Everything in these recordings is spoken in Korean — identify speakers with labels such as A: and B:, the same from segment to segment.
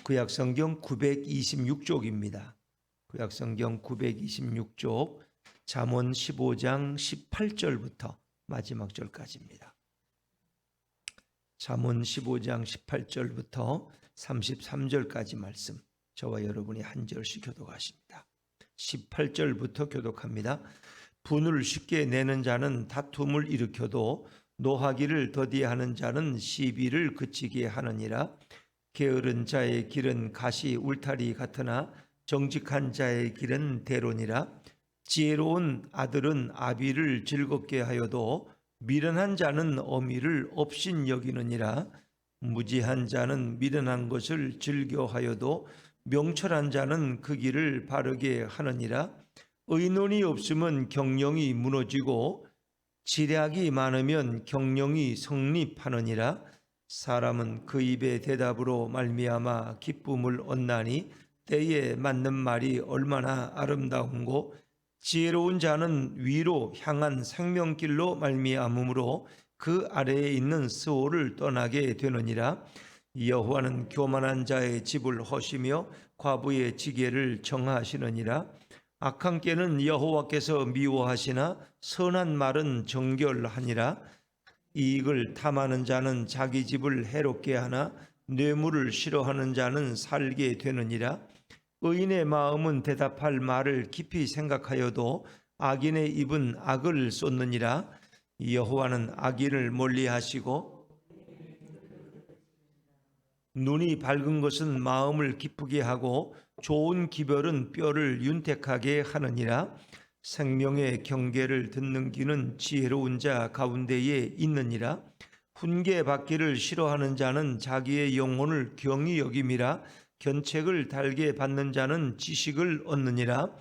A: 구약성경 926쪽입니다. 구약성경 926쪽 잠언 15장 18절부터 마지막 절까지입니다. 잠언 15장 18절부터 33절까지 말씀, 저와 여러분이 한 절씩 교독하십니다. 18절부터 교독합니다. 분을 쉽게 내는 자는 다툼을 일으켜도 노하기를 더디하는 자는 시비를 그치게 하느니라. 게으른 자의 길은 가시 울타리 같으나 정직한 자의 길은 대론이라. 지혜로운 아들은 아비를 즐겁게 하여도 미련한 자는 어미를 업신 여기느니라. 무지한 자는 미련한 것을 즐겨하여도 명철한 자는 그 길을 바르게 하느니라. 의논이 없으면 경영이 무너지고 지략이 많으면 경영이 성립하느니라. 사람은 그 입의 대답으로 말미암아 기쁨을 얻나니 때에 맞는 말이 얼마나 아름다운고. 지혜로운 자는 위로 향한 생명길로 말미암으므로 그 아래에 있는 스올을 떠나게 되느니라. 여호와는 교만한 자의 집을 허시며 과부의 지게를 정하시느니라. 악한 꾀는 여호와께서 미워하시나 선한 말은 정결하니라. 이익을 탐하는 자는 자기 집을 해롭게 하나 뇌물을 싫어하는 자는 살게 되느니라. 의인의 마음은 대답할 말을 깊이 생각하여도 악인의 입은 악을 쏟느니라. 여호와는 악인을 멀리하시고 눈이 밝은 것은 마음을 기쁘게 하고 좋은 기별은 뼈를 윤택하게 하느니라. 생명의 경계를 듣는 귀는 지혜로운 자 가운데에 있느니라. 훈계 받기를 싫어하는 자는 자기의 영혼을 경히 여김이라. 견책을 달게 받는 자는 지식을 얻느니라.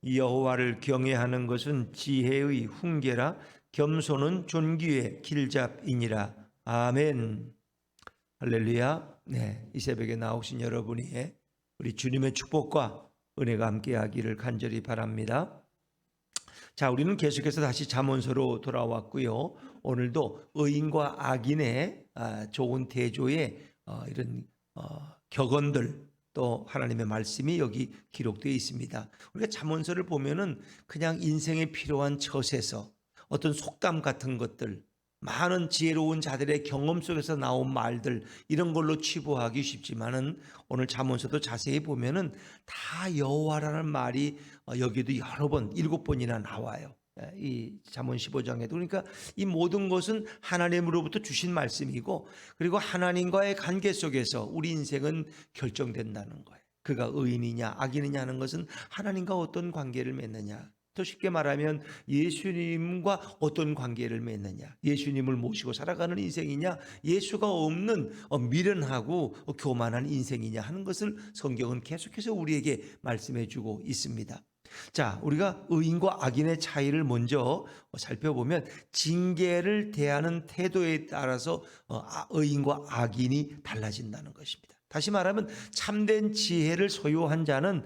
A: 여호와를 경외하는 것은 지혜의 훈계라. 겸손은 존귀의 길잡이니라. 아멘. 할렐루야. 네, 이 새벽에 나오신 여러분이 우리 주님의 축복과 은혜가 함께하기를 간절히 바랍니다. 자, 우리는 계속해서 다시 잠언서로 돌아왔고요. 오늘도 의인과 악인의 좋은 대조의 이런 격언들, 또 하나님의 말씀이 여기 기록되어 있습니다. 우리가 잠언서를 보면은 그냥 인생에 필요한 처세서, 어떤 속담 같은 것들, 많은 지혜로운 자들의 경험 속에서 나온 말들, 이런 걸로 치부하기 쉽지만은 오늘 잠언서도 자세히 보면은 다 여호와라는 말이 여기도 여러 번, 7번이나 나와요. 이 잠언 15장에도. 그러니까 이 모든 것은 하나님으로부터 주신 말씀이고, 그리고 하나님과의 관계 속에서 우리 인생은 결정된다는 거예요. 그가 의인이냐 악인이냐 하는 것은 하나님과 어떤 관계를 맺느냐, 더 쉽게 말하면 예수님과 어떤 관계를 맺느냐, 예수님을 모시고 살아가는 인생이냐, 예수가 없는 미련하고 교만한 인생이냐 하는 것을 성경은 계속해서 우리에게 말씀해 주고 있습니다. 자, 우리가 의인과 악인의 차이를 먼저 살펴보면 징계를 대하는 태도에 따라서 의인과 악인이 달라진다는 것입니다. 다시 말하면 참된 지혜를 소유한 자는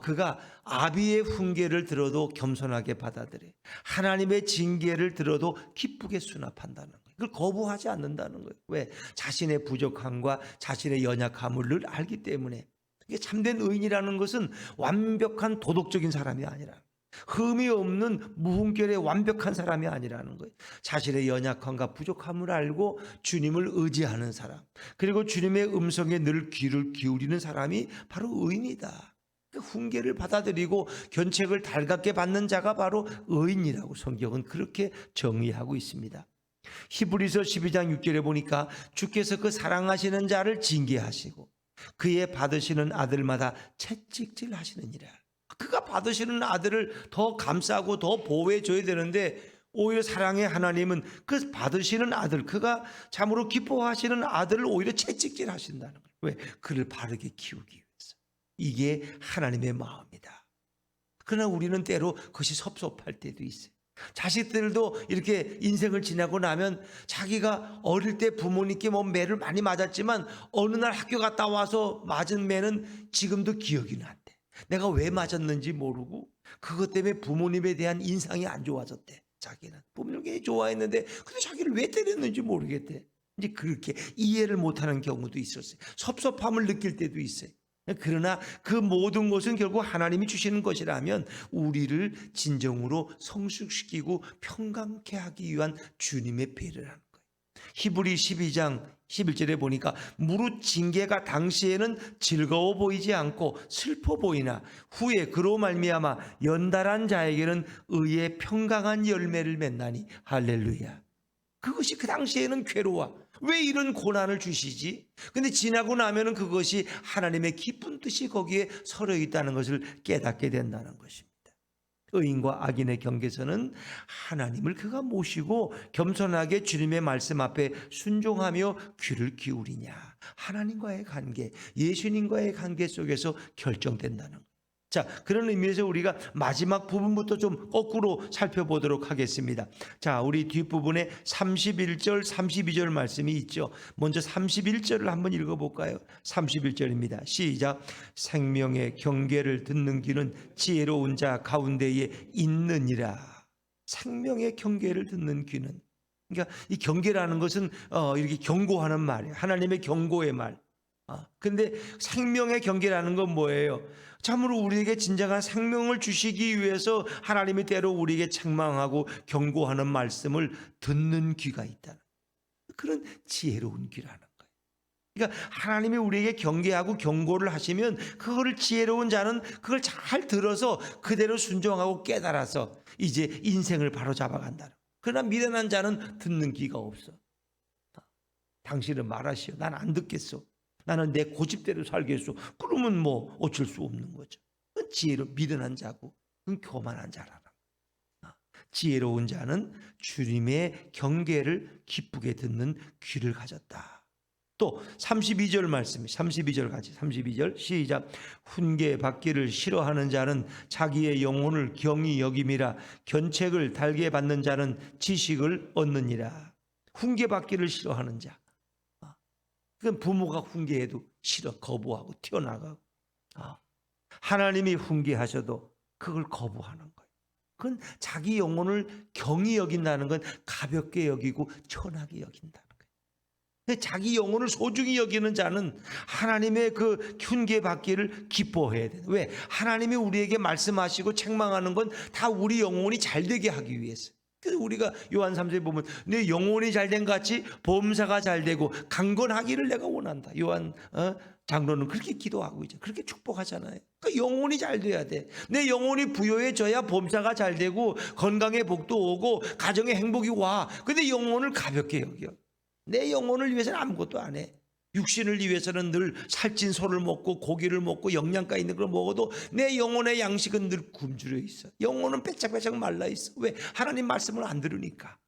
A: 그가 아비의 훈계를 들어도 겸손하게 받아들여요. 하나님의 징계를 들어도 기쁘게 수납한다는 거예요. 그걸 거부하지 않는다는 거예요. 왜? 자신의 부족함과 자신의 연약함을 늘 알기 때문에. 참된 의인이라는 것은 완벽한 도덕적인 사람이 아니라, 흠이 없는 무흠결의 완벽한 사람이 아니라는 거예요. 자신의 연약함과 부족함을 알고 주님을 의지하는 사람, 그리고 주님의 음성에 늘 귀를 기울이는 사람이 바로 의인이다. 훈계를 받아들이고 견책을 달갑게 받는 자가 바로 의인이라고 성경은 그렇게 정의하고 있습니다. 히브리서 12장 6절에 보니까 주께서 그 사랑하시는 자를 징계하시고 그의 받으시는 아들마다 채찍질 하시느니라. 그가 받으시는 아들을 더 감싸고 더 보호해 줘야 되는데, 오히려 사랑의 하나님은 그 받으시는 아들, 그가 참으로 기뻐하시는 아들을 오히려 채찍질 하신다는 거예요. 왜? 그를 바르게 키우기 위해서. 이게 하나님의 마음이다. 그러나 우리는 때로 그것이 섭섭할 때도 있어요. 자식들도 이렇게 인생을 지나고 나면 자기가 어릴 때 부모님께 매를 많이 맞았지만 어느 날 학교 갔다 와서 맞은 매는 지금도 기억이 난대. 내가 왜 맞았는지 모르고 그것 때문에 부모님에 대한 인상이 안 좋아졌대. 자기는 부모님을 좋아했는데 근데 자기를 왜 때렸는지 모르겠대. 이제 그렇게 이해를 못하는 경우도 있었어요. 섭섭함을 느낄 때도 있어요. 그러나 그 모든 것은 결국 하나님이 주시는 것이라면 우리를 진정으로 성숙시키고 평강케 하기 위한 주님의 배려라는 거예요. 히브리 12장 11절에 보니까 무릇 징계가 당시에는 즐거워 보이지 않고 슬퍼 보이나 후에 그로 말미암아 연달한 자에게는 의의 평강한 열매를 맺나니 할렐루야. 그것이 그 당시에는 괴로워. 왜 이런 고난을 주시지? 근데 지나고 나면은 그것이 하나님의 깊은 뜻이 거기에 서려 있다는 것을 깨닫게 된다는 것입니다. 의인과 악인의 경계선은 하나님을 그가 모시고 겸손하게 주님의 말씀 앞에 순종하며 귀를 기울이냐, 하나님과의 관계, 예수님과의 관계 속에서 결정된다는 것. 자, 그런 의미에서 우리가 마지막 부분부터 좀 거꾸로 살펴보도록 하겠습니다. 자, 우리 뒷부분에 31절, 32절 말씀이 있죠. 먼저 31절을 한번 읽어볼까요? 31절입니다. 시작. 생명의 경계를 듣는 귀는 지혜로운 자 가운데에 있느니라. 생명의 경계를 듣는 귀는, 그러니까 이 경계라는 것은 이렇게 경고하는 말이에요. 하나님의 경고의 말. 근데 생명의 경계라는 건 뭐예요? 참으로 우리에게 진정한 생명을 주시기 위해서 하나님이 때로 우리에게 책망하고 경고하는 말씀을 듣는 귀가 있다는, 그런 지혜로운 귀라는 거예요. 그러니까 하나님이 우리에게 경계하고 경고를 하시면 그거를 지혜로운 자는 그걸 잘 들어서 그대로 순종하고 깨달아서 이제 인생을 바로 잡아간다는 거예요. 그러나 미련한 자는 듣는 귀가 없어. 당신은 말하시오. 난 안 듣겠어. 나는 내 고집대로 살겠소. 그러면 뭐 어쩔 수 없는 거죠. 그건 지혜로 미련한 자고, 그건 교만한 자라는 거예요. 지혜로운 자는 주님의 경계를 기쁘게 듣는 귀를 가졌다. 또 32절 말씀이 32절 같이 32절 시작. 훈계 받기를 싫어하는 자는 자기의 영혼을 경히 여김이라 견책을 달게 받는 자는 지식을 얻느니라. 훈계 받기를 싫어하는 자, 그건 부모가 훈계해도 싫어, 거부하고 튀어나가고, 하나님이 훈계하셔도 그걸 거부하는 거예요. 그건 자기 영혼을 경히 여긴다는 건 가볍게 여기고 천하게 여긴다는 거예요. 자기 영혼을 소중히 여기는 자는 하나님의 그 훈계 받기를 기뻐해야 돼요. 왜? 하나님이 우리에게 말씀하시고 책망하는 건 다 우리 영혼이 잘 되게 하기 위해서. 그래서 우리가 요한 3서에 보면 내 영혼이 잘된 같이 범사가 잘되고 강건하기를 내가 원한다. 요한 장로는 그렇게 기도하고 있죠. 그렇게 축복하잖아요. 그러니까 영혼이 잘 돼야 돼. 내 영혼이 부요해져야 범사가 잘되고 건강의 복도 오고 가정의 행복이 와. 근데 영혼을 가볍게 여겨. 내 영혼을 위해서는 아무것도 안 해. 육신을 위해서는 늘 살찐 소를 먹고 고기를 먹고 영양가 있는 걸 먹어도 내 영혼의 양식은 늘 굶주려 있어. 영혼은 빼짝빼짝 말라 있어. 왜? 하나님 말씀을 안 들으니까.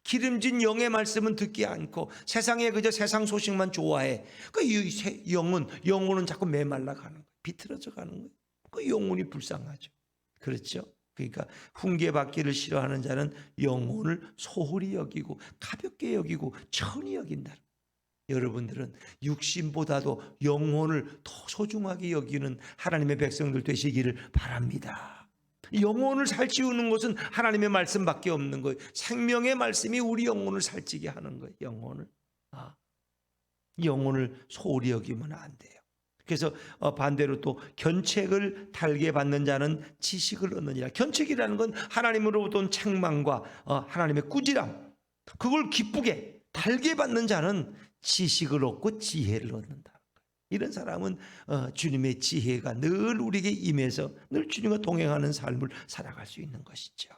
A: 기름진 영의 말씀은 듣지 않고 세상에 그저 세상 소식만 좋아해. 그 영혼은 자꾸 메말라 가는 거예요. 비틀어져 가는 거예요. 그 영혼이 불쌍하죠. 그렇죠? 그러니까 훈계받기를 싫어하는 자는 영혼을 소홀히 여기고 가볍게 여기고 천히 여긴다. 여러분들은 육신보다도 영혼을 더 소중하게 여기는 하나님의 백성들 되시기를 바랍니다. 영혼을 살찌우는 것은 하나님의 말씀밖에 없는 거예요. 생명의 말씀이 우리 영혼을 살찌게 하는 거예요. 영혼을 소홀히 여기면 안 돼요. 그래서 반대로 또 견책을 달게 받는 자는 지식을 얻느니라. 견책이라는 건 하나님으로부터 온 책망과 하나님의 꾸지람, 그걸 기쁘게 달게 받는 자는 지식을 얻고 지혜를 얻는다. 이런 사람은 주님의 지혜가 늘 우리에게 임해서 늘 주님과 동행하는 삶을 살아갈 수 있는 것이죠.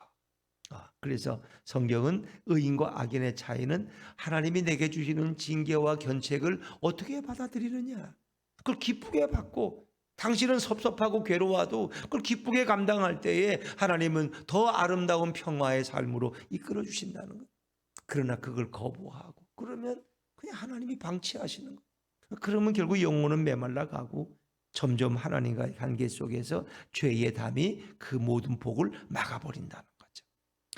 A: 그래서 성경은 의인과 악인의 차이는 하나님이 내게 주시는 징계와 견책을 어떻게 받아들이느냐, 그걸 기쁘게 받고, 당신은 섭섭하고 괴로워도 그걸 기쁘게 감당할 때에 하나님은 더 아름다운 평화의 삶으로 이끌어 주신다는 거예요. 그러나 그걸 거부하고 그러면 그냥 하나님이 방치하시는 거예요. 그러면 결국 영혼은 메말라 가고 점점 하나님과의 관계 속에서 죄의 담이 그 모든 복을 막아버린다는 거죠.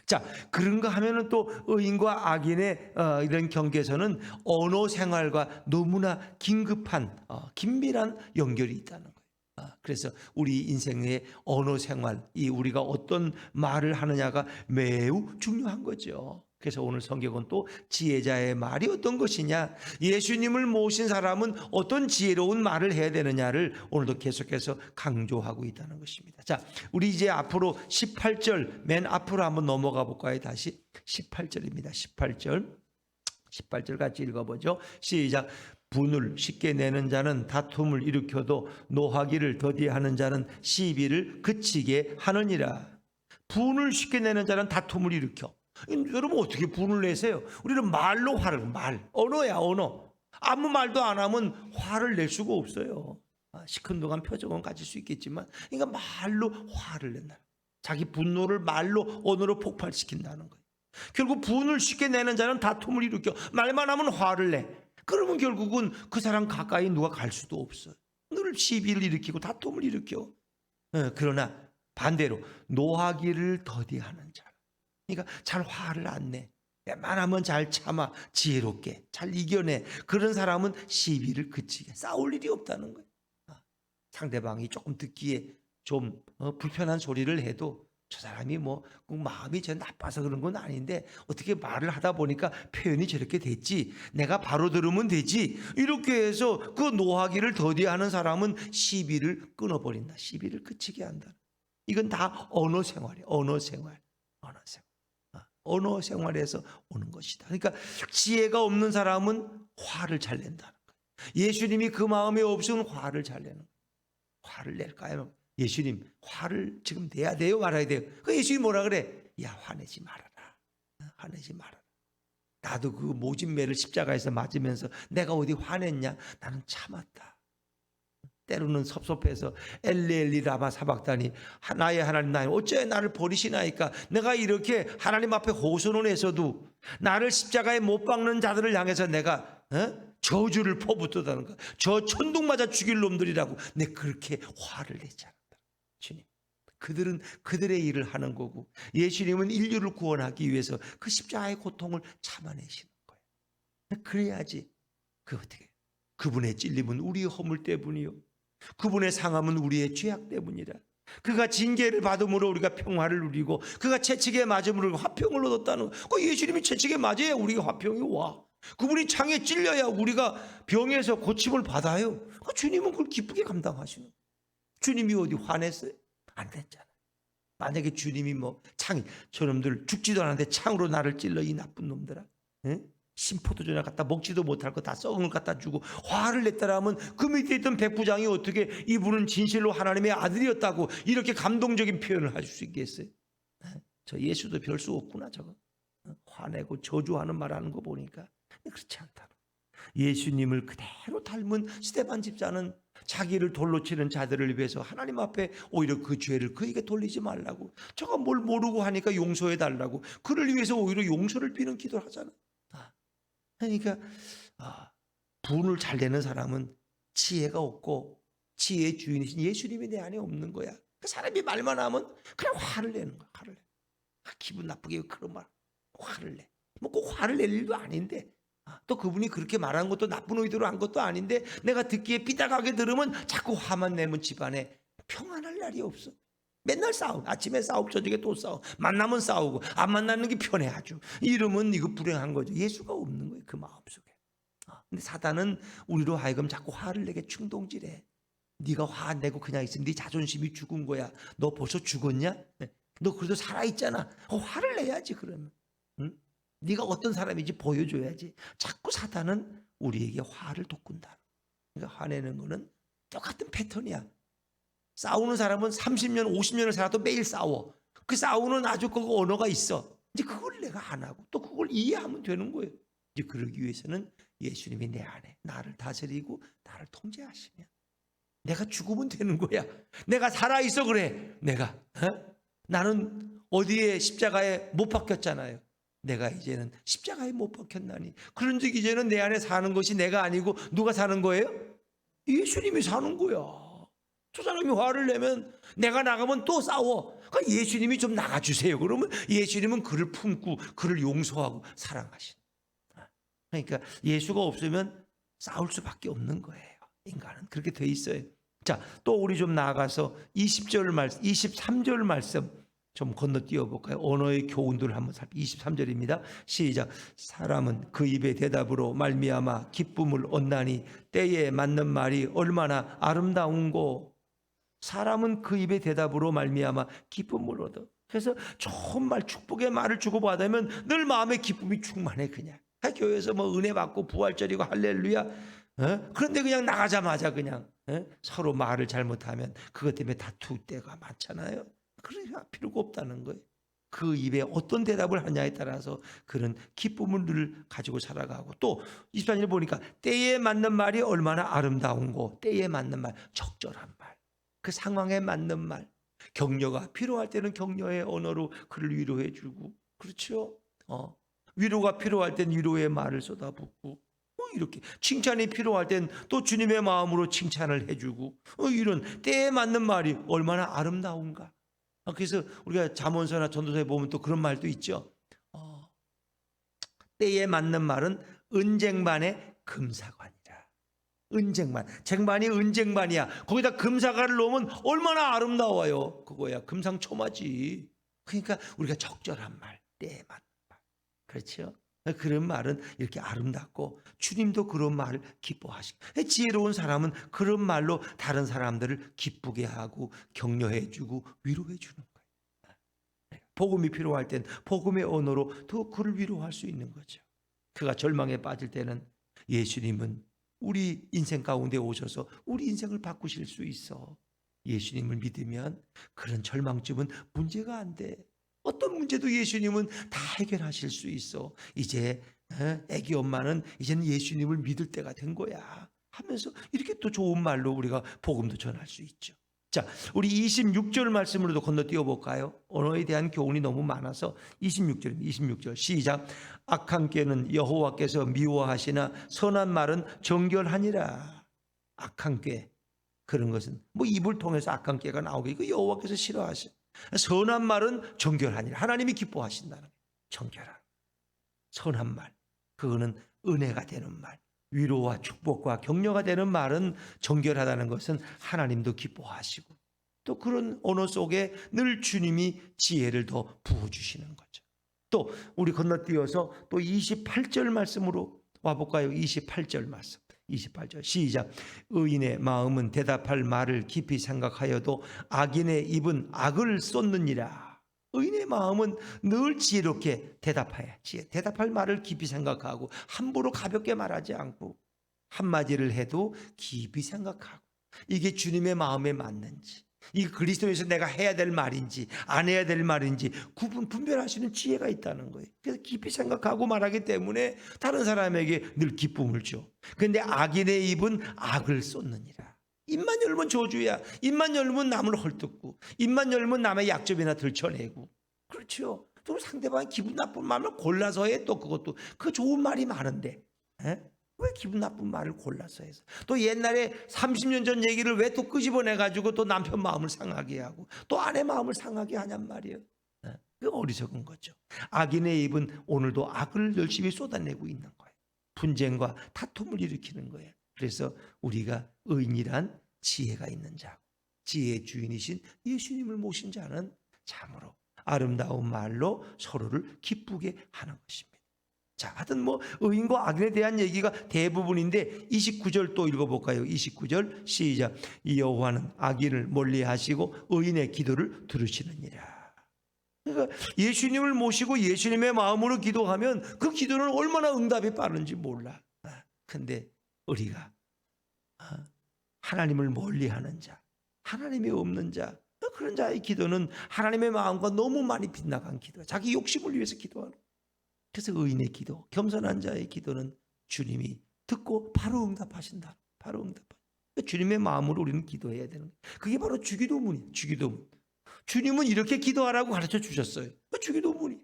A: 자, 그런가 하면은 또 의인과 악인의 이런 경계에서는 언어 생활과 너무나 긴급한 긴밀한 연결이 있다는 거예요. 그래서 우리 인생의 언어 생활, 이 우리가 어떤 말을 하느냐가 매우 중요한 거죠. 그래서 오늘 성경은 또 지혜자의 말이 어떤 것이냐, 예수님을 모신 사람은 어떤 지혜로운 말을 해야 되느냐를 오늘도 계속해서 강조하고 있다는 것입니다. 자, 우리 이제 앞으로 18절 맨 앞으로 한번 넘어가 볼까요? 다시 18절입니다. 18절 같이 읽어보죠. 시작. 분을 쉽게 내는 자는 다툼을 일으켜도 노하기를 더디하는 자는 시비를 그치게 하느니라. 분을 쉽게 내는 자는 다툼을 일으켜. 여러분 어떻게 분을 내세요? 우리는 말로 언어야, 언어. 아무 말도 안 하면 화를 낼 수가 없어요. 시큰둥한 표정은 가질 수 있겠지만, 그러니까 말로 화를 낸다. 자기 분노를 말로, 언어로 폭발시킨다는 거예요. 결국 분을 쉽게 내는 자는 다툼을 일으켜. 말만 하면 화를 내. 그러면 결국은 그 사람 가까이 누가 갈 수도 없어. 늘 시비를 일으키고 다툼을 일으켜. 그러나 반대로 노하기를 더디하는 자, 그러니까 잘 화를 안 내, 웬만하면 잘 참아, 지혜롭게 잘 이겨내, 그런 사람은 시비를 그치게, 싸울 일이 없다는 거예요. 상대방이 조금 듣기에 좀 불편한 소리를 해도 저 사람이 뭐 마음이 저 나빠서 그런 건 아닌데 어떻게 말을 하다 보니까 표현이 저렇게 됐지, 내가 바로 들으면 되지, 이렇게 해서 그 노하기를 더디하는 사람은 시비를 끊어버린다. 시비를 그치게 한다. 이건 다 언어 생활이에요. 언어 생활에서 오는 것이다. 그러니까 지혜가 없는 사람은 화를 잘 낸다는 거예요. 예수님이 그 마음에 없으면 화를 잘 내는 거예요. 화를 낼까요? 예수님, 화를 지금 내야 돼요, 말아야 돼요? 그 예수님이 뭐라 그래? 야, 화내지 말아라. 화내지 말아라. 나도 그 모진매를 십자가에서 맞으면서 내가 어디 화냈냐? 나는 참았다. 때로는 섭섭해서 엘리 라마 사박다니, 나의 하나님 나의 어째 나를 버리시나이까. 내가 이렇게 하나님 앞에 호소는 해서도 나를 십자가에 못 박는 자들을 향해서 내가 저주를 퍼붓다는 거, 저 천둥 맞아 죽일 놈들이라고 내 그렇게 화를 내지 않았다. 주님, 그들은 그들의 일을 하는 거고 예수님은 인류를 구원하기 위해서 그 십자가의 고통을 참아내시는 거예요. 그래야지. 그 어떻게 그분의 찔림은 우리의 허물 때문이요, 그분의 상함은 우리의 죄악 때문이라. 그가 징계를 받음으로 우리가 평화를 누리고 그가 채찍에 맞음으로 화평을 얻었다는 거. 그 예수님이 채찍에 맞아야 우리가 화평이 와. 그분이 창에 찔려야 우리가 병에서 고침을 받아요. 그 주님은 그걸 기쁘게 감당하시는 거예요. 주님이 어디 화냈어요? 안 됐잖아요. 만약에 주님이 뭐 창, 저놈들 죽지도 않았는데 창으로 나를 찔러, 이 나쁜 놈들아, 심포도전에 갖다 먹지도 못할 거 다 썩은 걸 갖다 주고 화를 냈다라면 그 밑에 있던 백부장이 어떻게 이분은 진실로 하나님의 아들이었다고 이렇게 감동적인 표현을 할 수 있겠어요? 저 예수도 별 수 없구나. 저거 화내고 저주하는 말하는 거 보니까 그렇지 않다. 예수님을 그대로 닮은 스데반 집사는 자기를 돌로 치는 자들을 위해서 하나님 앞에 오히려 그 죄를 그에게 돌리지 말라고, 저가 뭘 모르고 하니까 용서해 달라고, 그를 위해서 오히려 용서를 비는 기도를 하잖아. 그러니까 분을 잘 내는 사람은 지혜가 없고 지혜의 주인이신 예수님이 내 안에 없는 거야. 그 사람이 말만 하면 그냥 화를 내는 거야. 화를 내. 기분 나쁘게 그런 말, 화를 내. 뭐 꼭 화를 낼 일도 아닌데, 또 그분이 그렇게 말한 것도 나쁜 의도로 한 것도 아닌데 내가 듣기에 삐딱하게 들으면 자꾸 화만 내면 집안에 평안할 날이 없어. 맨날 싸우고, 아침에 싸우고 저녁에 또 싸우고, 만나면 싸우고, 안 만나는 게 편해 아주. 이러면 이거 불행한 거죠. 예수가 없는 거예요, 그 마음속에. 근데 사단은 우리로 하여금 자꾸 화를 내게 충동질해. 네가 화 내고 그냥 있으면 네 자존심이 죽은 거야. 너 벌써 죽었냐? 너 그래도 살아있잖아. 화를 내야지. 그러면 네가 어떤 사람인지 보여줘야지. 자꾸 사단은 우리에게 화를 돋군다. 그러니까 화내는 거는 똑같은 패턴이야. 싸우는 사람은 30년 50년을 살아도 매일 싸워. 그 싸우는 아주 그 언어가 있어. 이제 그걸 내가 안 하고 또 그걸 이해하면 되는 거예요. 이제 그러기 위해서는 예수님이 내 안에 나를 다스리고 나를 통제하시면 내가 죽으면 되는 거야. 내가 살아있어 그래. 내가 나는 어디에 십자가에 못 박혔잖아요. 내가 이제는 십자가에 못 박혔나니, 그런즉 이제는 내 안에 사는 것이 내가 아니고 누가 사는 거예요? 예수님이 사는 거야. 저 사람이 화를 내면 내가 나가면 또 싸워. 그러니까 예수님이 좀 나가주세요. 그러면 예수님은 그를 품고 그를 용서하고 사랑하신. 그러니까 예수가 없으면 싸울 수밖에 없는 거예요. 인간은 그렇게 돼 있어요. 자, 또 우리 좀 나아가서 23절 말씀 좀 건너뛰어 볼까요? 언어의 교훈들을 한번 23절입니다. 시작. 사람은 그 입의 대답으로 말미암아 기쁨을 얻나니 때에 맞는 말이 얼마나 아름다운고. 사람은 그 입의 대답으로 말미암아 기쁨을 얻어. 그래서 좋은 말, 축복의 말을 주고받으면 늘 마음의 기쁨이 충만해. 그냥 교회에서 뭐 은혜 받고 부활절이고 할렐루야. 그런데 그냥 나가자마자 그냥 서로 말을 잘못하면 그것 때문에 다툴 때가 많잖아요. 그러니까 필요가 없다는 거예요. 그 입에 어떤 대답을 하냐에 따라서 그런 기쁨을 늘 가지고 살아가고, 또 24절에 보니까 때에 맞는 말이 얼마나 아름다운고. 때에 맞는 말, 적절한 말, 그 상황에 맞는 말, 격려가 필요할 때는 격려의 언어로 그를 위로해 주고, 그렇죠? 위로가 필요할 땐 위로의 말을 쏟아붓고, 이렇게 칭찬이 필요할 땐 또 주님의 마음으로 칭찬을 해주고, 이런 때에 맞는 말이 얼마나 아름다운가. 그래서 우리가 잠언서나 전도서에 보면 또 그런 말도 있죠. 때에 맞는 말은 은쟁반의 금사관이라. 은쟁반, 쟁반이 은쟁반이야. 거기다 금사관을 놓으면 얼마나 아름다워요. 그거야 금상첨화지. 그러니까 우리가 적절한 말, 때에 맞는 말, 그렇죠? 그런 말은 이렇게 아름답고, 주님도 그런 말을 기뻐하시고, 지혜로운 사람은 그런 말로 다른 사람들을 기쁘게 하고 격려해 주고 위로해 주는 거예요. 복음이 필요할 땐 복음의 언어로 더 그를 위로할 수 있는 거죠. 그가 절망에 빠질 때는 예수님은 우리 인생 가운데 오셔서 우리 인생을 바꾸실 수 있어. 예수님을 믿으면 그런 절망쯤은 문제가 안 돼. 어떤 문제도 예수님은 다 해결하실 수 있어. 이제 애기 엄마는 이제는 예수님을 믿을 때가 된 거야 하면서 이렇게 또 좋은 말로 우리가 복음도 전할 수 있죠. 자, 우리 26절 말씀으로도 건너뛰어 볼까요? 언어에 대한 교훈이 너무 많아서 26절 시작. 악한 꾀는 여호와께서 미워하시나 선한 말은 정결하니라. 악한 꾀, 그런 것은 뭐 입을 통해서 악한 꾀가 나오게, 그 여호와께서 싫어하시. 선한 말은 정결하니라. 하나님이 기뻐하신다는 거예요. 정결한 선한 말, 그거는 은혜가 되는 말, 위로와 축복과 격려가 되는 말은 정결하다는 것은 하나님도 기뻐하시고, 또 그런 언어 속에 늘 주님이 지혜를 더 부어주시는 거죠. 또 우리 건너뛰어서 또 28절 말씀으로 와볼까요? 28절 말씀. 28절 시작. 의인의 마음은 대답할 말을 깊이 생각하여도 악인의 입은 악을 쏟느니라. 의인의 마음은 늘 지혜롭게 대답해야지. 대답할 말을 깊이 생각하고 함부로 가볍게 말하지 않고, 한마디를 해도 깊이 생각하고, 이게 주님의 마음에 맞는지, 이 그리스도에서 내가 해야 될 말인지 안 해야 될 말인지 분별하시는 지혜가 있다는 거예요. 그래서 깊이 생각하고 말하기 때문에 다른 사람에게 늘 기쁨을 줘. 그런데 악인의 입은 악을 쏟느니라. 입만 열면 저주야. 입만 열면 남을 헐뜯고, 입만 열면 남의 약점이나 들춰내고, 그렇죠? 또 상대방이 기분 나쁜 말을 골라서 해. 또 그것도 그 좋은 말이 많은데 왜 기분 나쁜 말을 골라서 해서, 또 옛날에 30년 전 얘기를 왜 또 끄집어내가지고 또 남편 마음을 상하게 하고 또 아내 마음을 상하게 하냔 말이에요. 그 어리석은 거죠. 악인의 입은 오늘도 악을 열심히 쏟아내고 있는 거예요. 분쟁과 다툼을 일으키는 거예요. 그래서 우리가 의인이란 지혜가 있는 자, 지혜의 주인이신 예수님을 모신 자는 참으로 아름다운 말로 서로를 기쁘게 하는 것입니다. 자, 하여튼 뭐 의인과 악인에 대한 얘기가 대부분인데 29절 또 읽어볼까요? 29절 시작. 이 여호와는 악인을 멀리하시고 의인의 기도를 들으시느니라. 그러니까 예수님을 모시고 예수님의 마음으로 기도하면 그 기도는 얼마나 응답이 빠른지 몰라. 근데 우리가 하나님을 멀리하는 자, 하나님이 없는 자, 그런 자의 기도는 하나님의 마음과 너무 많이 빗나간 기도, 자기 욕심을 위해서 기도하는. 그래서 의인의 기도, 겸손한 자의 기도는 주님이 듣고 바로 응답하신다. 바로 응답하신다. 주님의 마음으로 우리는 기도해야 되는 거예요. 그게 바로 주기도문이에요. 주기도문. 주님은 이렇게 기도하라고 가르쳐 주셨어요. 주기도문이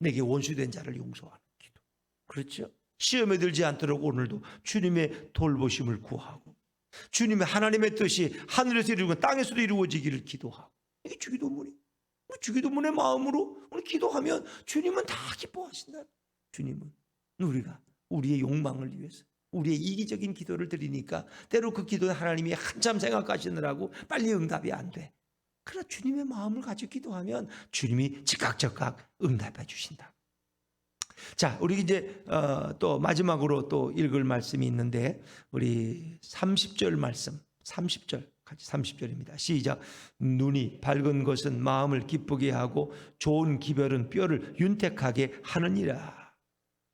A: 내게 원수된 자를 용서하는 기도. 그렇죠? 시험에 들지 않도록 오늘도 주님의 돌보심을 구하고, 주님의 하나님의 뜻이 하늘에서 이루고 땅에서도 이루어지기를 기도하고, 이게 주기도문이에요. 주기도문의 마음으로 우리 기도하면 주님은 다 기뻐하신다. 주님은 우리가 우리의 욕망을 위해서 우리의 이기적인 기도를 드리니까 때로 그 기도에 하나님이 한참 생각하시느라고 빨리 응답이 안 돼. 그러나 주님의 마음을 가지고 기도하면 주님이 즉각 응답해 주신다. 자, 우리 이제 또 마지막으로 또 읽을 말씀이 있는데 우리 30절 말씀, 30절 같이 30절입니다. 시작. 눈이 밝은 것은 마음을 기쁘게 하고 좋은 기별은 뼈를 윤택하게 하느니라.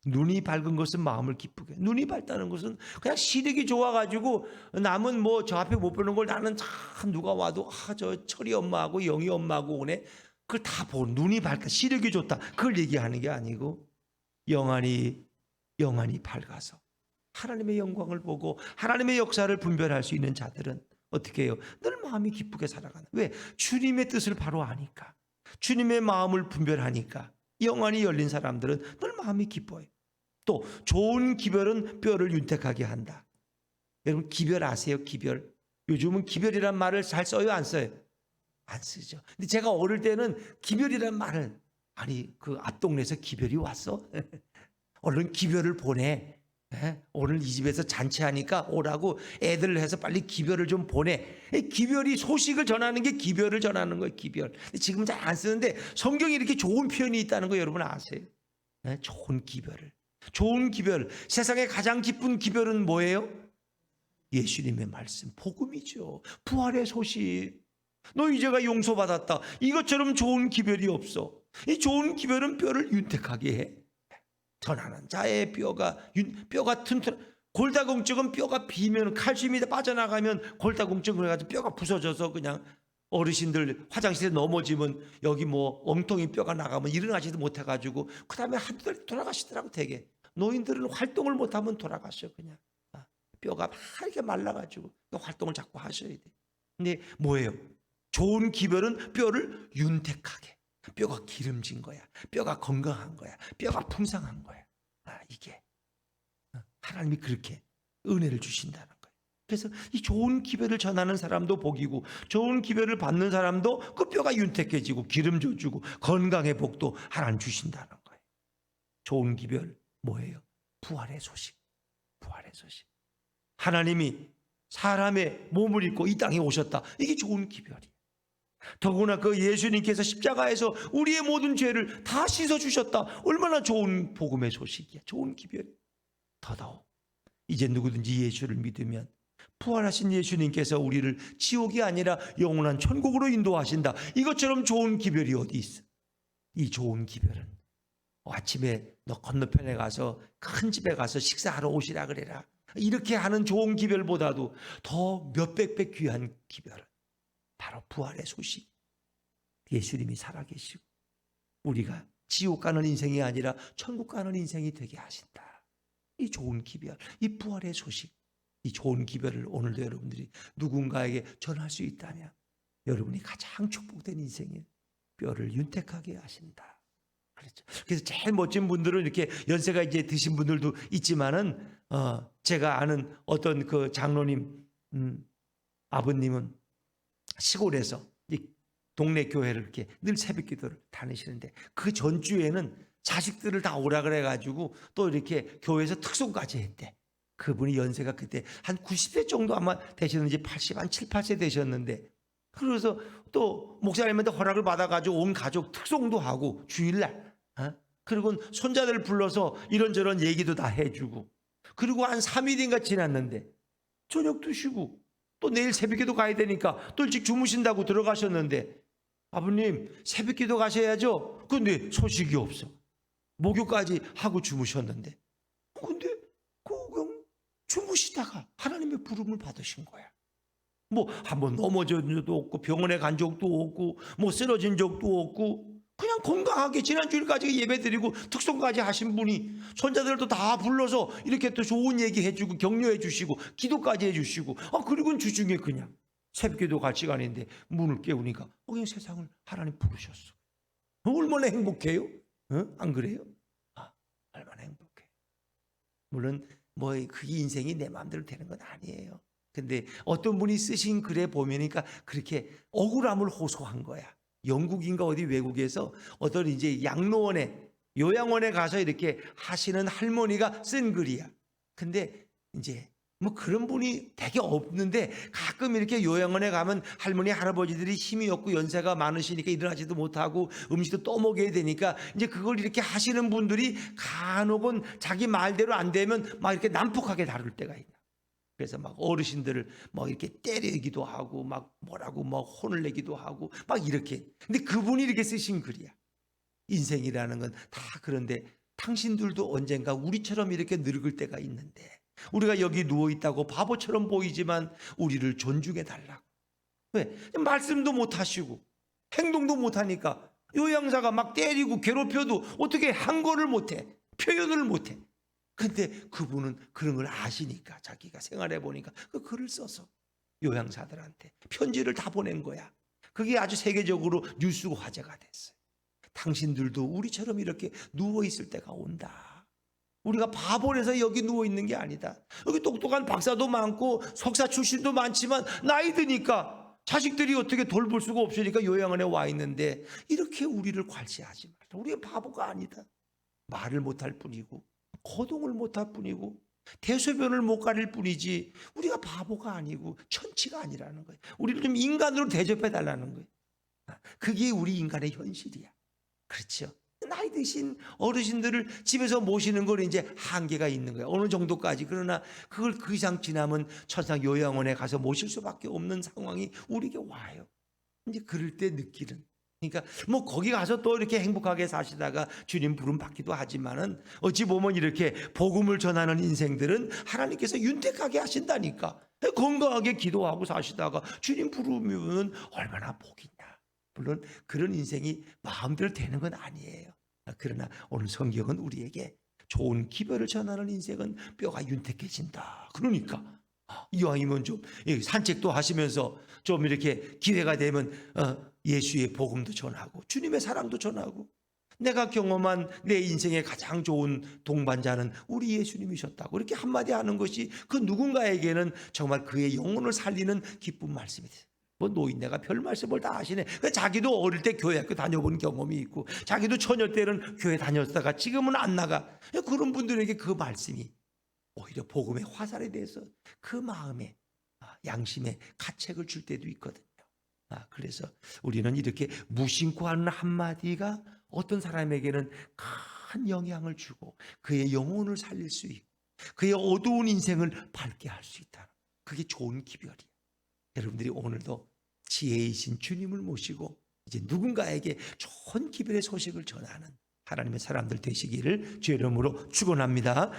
A: 눈이 밝은 것은 마음을 기쁘게. 눈이 밝다는 것은 그냥 시력이 좋아가지고 남은 뭐 저 앞에 못 보는 걸 나는 참 누가 와도 저 철이 엄마하고 영희 엄마하고 오네. 그걸 다 보고 눈이 밝다, 시력이 좋다, 그걸 얘기하는 게 아니고 영안이 밝아서 하나님의 영광을 보고 하나님의 역사를 분별할 수 있는 자들은 어떻게 해요? 늘 마음이 기쁘게 살아가는. 왜? 주님의 뜻을 바로 아니까, 주님의 마음을 분별하니까 영안이 열린 사람들은 늘 마음이 기뻐요. 또 좋은 기별은 뼈를 윤택하게 한다. 여러분 기별 아세요? 기별. 요즘은 기별이란 말을 잘 써요, 안 써요? 안 쓰죠. 근데 제가 어릴 때는 기별이란 말을, 아니 그 앞동네에서 기별이 왔어? 얼른 기별을 보내. 오늘 이 집에서 잔치하니까 오라고 애들을 해서 빨리 기별을 좀 보내. 기별이 소식을 전하는 게 기별을 전하는 거예요. 기별. 지금 잘 안 쓰는데 성경에 이렇게 좋은 표현이 있다는 거 여러분 아세요? 좋은 기별을. 좋은 기별. 세상에 가장 기쁜 기별은 뭐예요? 예수님의 말씀, 복음이죠. 부활의 소식. 너 이제가 용서받았다. 이것처럼 좋은 기별이 없어. 이 좋은 기별은 뼈를 윤택하게 해. 전하는 자의 뼈가 튼튼. 골다공증은 뼈가 비면 칼슘이 빠져나가면 골다공증을 해가지고 뼈가 부서져서 그냥 어르신들 화장실에 넘어지면 여기 뭐 엉덩이 뼈가 나가면 일어나지도 못해가지고 그 다음에 한두 달 돌아가시더라고. 되게 노인들은 활동을 못하면 돌아가셔. 그냥 뼈가 막 이렇게 말라가지고 활동을 자꾸 하셔야 돼. 근데 뭐예요? 좋은 기별은 뼈를 윤택하게. 뼈가 기름진 거야. 뼈가 건강한 거야. 뼈가 풍성한 거야. 이게 하나님이 그렇게 은혜를 주신다는 거예요. 그래서 이 좋은 기별을 전하는 사람도 복이고 좋은 기별을 받는 사람도 그 뼈가 윤택해지고 기름져 주고 건강의 복도 하나님 주신다는 거예요. 좋은 기별 뭐예요? 부활의 소식. 부활의 소식. 하나님이 사람의 몸을 입고 이 땅에 오셨다. 이게 좋은 기별이에요. 더구나 그 예수님께서 십자가에서 우리의 모든 죄를 다 씻어주셨다. 얼마나 좋은 복음의 소식이야. 좋은 기별이야. 더더욱 이제 누구든지 예수를 믿으면 부활하신 예수님께서 우리를 지옥이 아니라 영원한 천국으로 인도하신다. 이것처럼 좋은 기별이 어디 있어? 이 좋은 기별은 아침에 너 건너편에 가서 큰 집에 가서 식사하러 오시라 그래라. 이렇게 하는 좋은 기별보다도 더 몇백 배 귀한 기별은 바로 부활의 소식. 예수님이 살아계시고 우리가 지옥 가는 인생이 아니라 천국 가는 인생이 되게 하신다. 이 좋은 기별, 이 부활의 소식, 이 좋은 기별을 오늘도 여러분들이 누군가에게 전할 수 있다면 여러분이 가장 축복된 인생이에요. 뼈를 윤택하게 하신다. 그렇죠. 그래서 제일 멋진 분들은 이렇게 연세가 이제 드신 분들도 있지만은 제가 아는 어떤 그 장로님 아버님은 시골에서 이 동네 교회를 이렇게 늘 새벽 기도를 다니시는데 그 전주에는 자식들을 다 오라 그래가지고 또 이렇게 교회에서 특송까지 했대. 그분이 연세가 그때 한 90세 정도 아마 되셨는지 80, 한 7, 8세 되셨는데 그래서 또 목사님한테 허락을 받아가지고 온 가족 특송도 하고 주일날 그리고 손자들 불러서 이런저런 얘기도 다 해주고 그리고 한 3일인가 지났는데 저녁 드시고 또 내일 새벽기도 가야 되니까 또 일찍 주무신다고 들어가셨는데 아버님 새벽기도 가셔야죠. 근데 소식이 없어. 목욕까지 하고 주무셨는데 근데 그냥 주무시다가 하나님의 부름을 받으신 거야. 뭐 한번 넘어진 적도 없고 병원에 간 적도 없고 뭐 쓰러진 적도 없고 그냥 건강하게 지난주일까지 예배드리고 특송까지 하신 분이 손자들도 다 불러서 이렇게 또 좋은 얘기 해주고 격려해 주시고 기도까지 해주시고 그리고는 주중에 그냥 새벽기도 갈 시간인데 문을 깨우니까 그냥 세상을 하나님 부르셨어. 얼마나 행복해요? 안 그래요? 얼마나 행복해. 물론 뭐 그 인생이 내 마음대로 되는 건 아니에요. 근데 어떤 분이 쓰신 글에 보면니까 그렇게 억울함을 호소한 거야. 영국인가 어디 외국에서 어떤 이제 양로원에 요양원에 가서 이렇게 하시는 할머니가 쓴 글이야. 근데 이제 뭐 그런 분이 되게 없는데 가끔 이렇게 요양원에 가면 할머니 할아버지들이 힘이 없고 연세가 많으시니까 일어나지도 못하고 음식도 떠먹여야 되니까 이제 그걸 이렇게 하시는 분들이 간혹은 자기 말대로 안 되면 막 이렇게 난폭하게 다룰 때가 있다. 그래서 막 어르신들을 뭐 이렇게 때리기도 하고 막 뭐라고 뭐 혼을 내기도 하고 막 이렇게. 근데 그분이 이렇게 쓰신 글이야. 인생이라는 건 다 그런데 당신들도 언젠가 우리처럼 이렇게 늙을 때가 있는데 우리가 여기 누워있다고 바보처럼 보이지만 우리를 존중해 달라고. 왜? 말씀도 못하시고 행동도 못하니까 요양사가 막 때리고 괴롭혀도 어떻게 한 거를 못해. 표현을 못해. 근데 그분은 그런 걸 아시니까 자기가 생활해 보니까 그 글을 써서 요양사들한테 편지를 다 보낸 거야. 그게 아주 세계적으로 뉴스고 화제가 됐어요. 당신들도 우리처럼 이렇게 누워있을 때가 온다. 우리가 바보라서 여기 누워있는 게 아니다. 여기 똑똑한 박사도 많고 석사 출신도 많지만 나이 드니까 자식들이 어떻게 돌볼 수가 없으니까 요양원에 와 있는데 이렇게 우리를 괄시하지 말라. 우리가 바보가 아니다. 말을 못할 뿐이고 거동을 못할 뿐이고 대소변을 못 가릴 뿐이지 우리가 바보가 아니고 천치가 아니라는 거예요. 우리를 좀 인간으로 대접해 달라는 거예요. 그게 우리 인간의 현실이야. 그렇죠. 나이 드신 어르신들을 집에서 모시는 건 이제 한계가 있는 거예요. 어느 정도까지. 그러나 그걸 그 이상 지나면 천상 요양원에 가서 모실 수밖에 없는 상황이 우리에게 와요. 이제 그럴 때 느끼는. 그러니까 뭐 거기 가서 또 이렇게 행복하게 사시다가 주님 부름 받기도 하지만은 어찌 보면 이렇게 복음을 전하는 인생들은 하나님께서 윤택하게 하신다니까. 건강하게 기도하고 사시다가 주님 부르면 얼마나 복이냐. 물론 그런 인생이 마음대로 되는 건 아니에요. 그러나 오늘 성경은 우리에게 좋은 기별을 전하는 인생은 뼈가 윤택해진다. 그러니까 이왕이면 좀 산책도 하시면서 좀 이렇게 기회가 되면 예수의 복음도 전하고 주님의 사랑도 전하고 내가 경험한 내 인생의 가장 좋은 동반자는 우리 예수님이셨다고 이렇게 한마디 하는 것이 그 누군가에게는 정말 그의 영혼을 살리는 기쁜 말씀이 돼요. 뭐 노인네가 별 말씀을 다 하시네. 자기도 어릴 때 교회 학교 다녀본 경험이 있고 자기도 처녀 때는 교회 다녔다가 지금은 안 나가. 그런 분들에게 그 말씀이 오히려 복음의 화살에 대해서 그 마음에 양심에 가책을 줄 때도 있거든요. 그래서 우리는 이렇게 무심코 하는 한마디가 어떤 사람에게는 큰 영향을 주고 그의 영혼을 살릴 수 있고 그의 어두운 인생을 밝게 할 수 있다. 그게 좋은 기별이에요. 여러분들이 오늘도 지혜이신 주님을 모시고 이제 누군가에게 좋은 기별의 소식을 전하는 하나님의 사람들 되시기를 주의 이름으로 축원합니다.